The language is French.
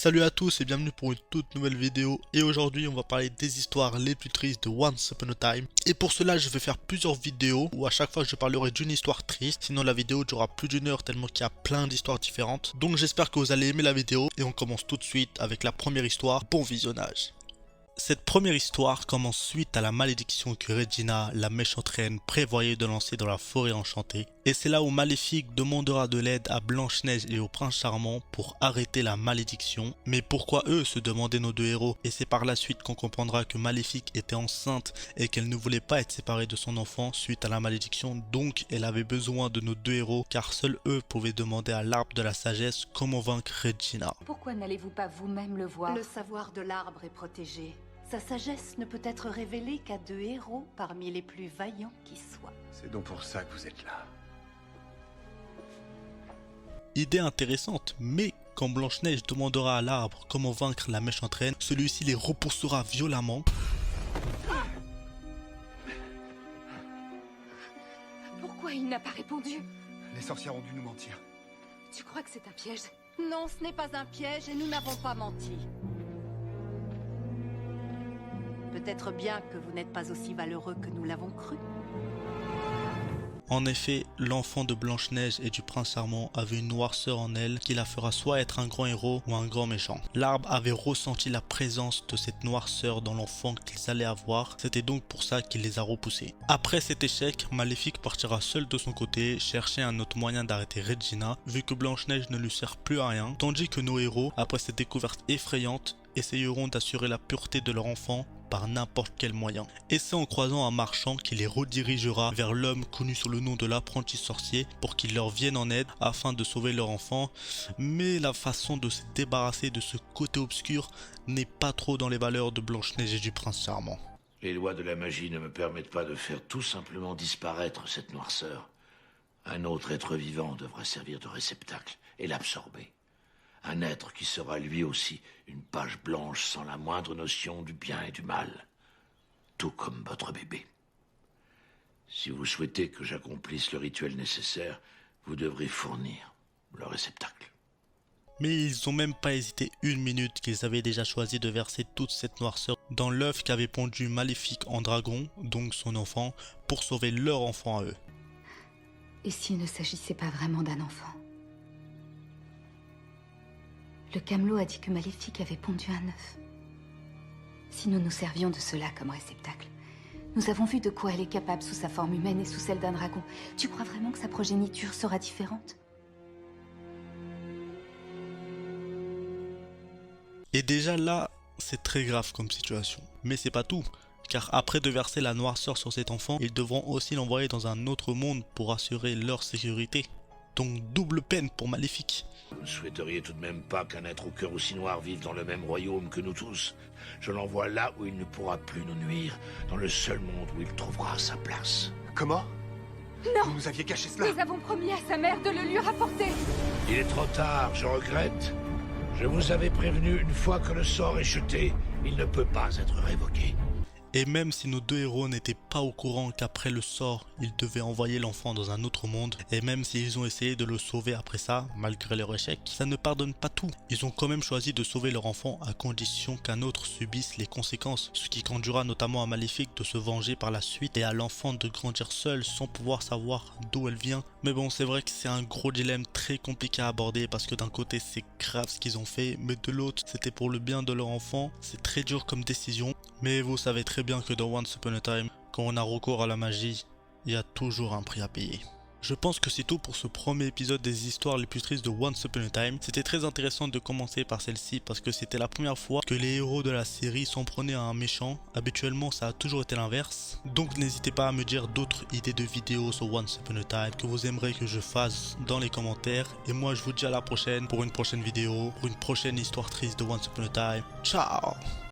Salut à tous et bienvenue pour une toute nouvelle vidéo. Et aujourd'hui on va parler des histoires les plus tristes de Once Upon a Time. Et pour cela je vais faire plusieurs vidéos où à chaque fois je parlerai d'une histoire triste. Sinon la vidéo durera plus d'une heure tellement qu'il y a plein d'histoires différentes. Donc j'espère que vous allez aimer la vidéo et on commence tout de suite avec la première histoire. Bon visionnage. Cette première histoire commence suite à la malédiction que Regina, la méchante reine, prévoyait de lancer dans la forêt enchantée. Et c'est là où Maléfique demandera de l'aide à Blanche-Neige et au prince charmant pour arrêter la malédiction. Mais pourquoi eux, se demandaient nos deux héros? Et c'est par la suite qu'on comprendra que Maléfique était enceinte et qu'elle ne voulait pas être séparée de son enfant suite à la malédiction. Donc elle avait besoin de nos deux héros car seuls eux pouvaient demander à l'arbre de la sagesse comment vaincre Regina. Pourquoi n'allez-vous pas vous-même le voir? Le savoir de l'arbre est protégé. Sa sagesse ne peut être révélée qu'à deux héros parmi les plus vaillants qui soient. C'est donc pour ça que vous êtes là. Idée intéressante, mais quand Blanche-Neige demandera à l'arbre comment vaincre la méchante reine, celui-ci les repoussera violemment. Pourquoi il n'a pas répondu? Les sorcières ont dû nous mentir. Tu crois que c'est un piège? Non, ce n'est pas un piège et nous n'avons pas menti. Peut-être bien que vous n'êtes pas aussi valeureux que nous l'avons cru. En effet, l'enfant de Blanche-Neige et du prince charmant avait une noirceur en elle qui la fera soit être un grand héros ou un grand méchant. L'arbre avait ressenti la présence de cette noirceur dans l'enfant qu'ils allaient avoir, c'était donc pour ça qu'il les a repoussés. Après cet échec, Maléfique partira seul de son côté chercher un autre moyen d'arrêter Regina, vu que Blanche-Neige ne lui sert plus à rien, tandis que nos héros, après cette découverte effrayante, essayeront d'assurer la pureté de leur enfant par n'importe quel moyen. Et c'est en croisant un marchand qui les redirigera vers l'homme connu sous le nom de l'apprenti sorcier pour qu'il leur vienne en aide afin de sauver leur enfant. Mais la façon de se débarrasser de ce côté obscur n'est pas trop dans les valeurs de Blanche-Neige et du prince charmant. Les lois de la magie ne me permettent pas de faire tout simplement disparaître cette noirceur. Un autre être vivant devra servir de réceptacle et l'absorber. Un être qui sera lui aussi une page blanche sans la moindre notion du bien et du mal. Tout comme votre bébé. Si vous souhaitez que j'accomplisse le rituel nécessaire, vous devrez fournir le réceptacle. Mais ils ont même pas hésité une minute qu'ils avaient déjà choisi de verser toute cette noirceur dans l'œuf qu'avait pondu Maléfique en dragon, donc son enfant, pour sauver leur enfant à eux. Et s'il ne s'agissait pas vraiment d'un enfant? Le camelot a dit que Maléfique avait pondu un œuf. Si nous nous servions de cela comme réceptacle, nous avons vu de quoi elle est capable sous sa forme humaine et sous celle d'un dragon. Tu crois vraiment que sa progéniture sera différente? Et déjà là, c'est très grave comme situation. Mais c'est pas tout, car après de verser la noirceur sur cet enfant, ils devront aussi l'envoyer dans un autre monde pour assurer leur sécurité. Donc double peine pour Maléfique. Vous ne souhaiteriez tout de même pas qu'un être au cœur aussi noir vive dans le même royaume que nous tous. Je l'envoie là où il ne pourra plus nous nuire, dans le seul monde où il trouvera sa place. Comment? Non! Vous nous aviez caché cela? Nous avons promis à sa mère de le lui rapporter! Il est trop tard, je regrette. Je vous avais prévenu une fois que le sort est jeté, il ne peut pas être révoqué. Et même si nos deux héros n'étaient pas au courant qu'après le sort, ils devaient envoyer l'enfant dans un autre monde, et même s'ils ont essayé de le sauver après ça, malgré leur échec, ça ne pardonne pas tout. Ils ont quand même choisi de sauver leur enfant à condition qu'un autre subisse les conséquences, ce qui conduira notamment à Maléfique de se venger par la suite et à l'enfant de grandir seul sans pouvoir savoir d'où elle vient. Mais bon, c'est vrai que c'est un gros dilemme très compliqué à aborder parce que d'un côté c'est grave ce qu'ils ont fait, mais de l'autre c'était pour le bien de leur enfant. C'est très dur comme décision, mais vous savez très bien que dans Once Upon a Time, quand on a recours à la magie, il y a toujours un prix à payer. Je pense que c'est tout pour ce premier épisode des histoires les plus tristes de Once Upon a Time. C'était très intéressant de commencer par celle-ci parce que c'était la première fois que les héros de la série s'en prenaient à un méchant. Habituellement ça a toujours été l'inverse. Donc n'hésitez pas à me dire d'autres idées de vidéos sur Once Upon a Time que vous aimeriez que je fasse dans les commentaires. Et moi je vous dis à la prochaine pour une prochaine vidéo, pour une prochaine histoire triste de Once Upon a Time. Ciao!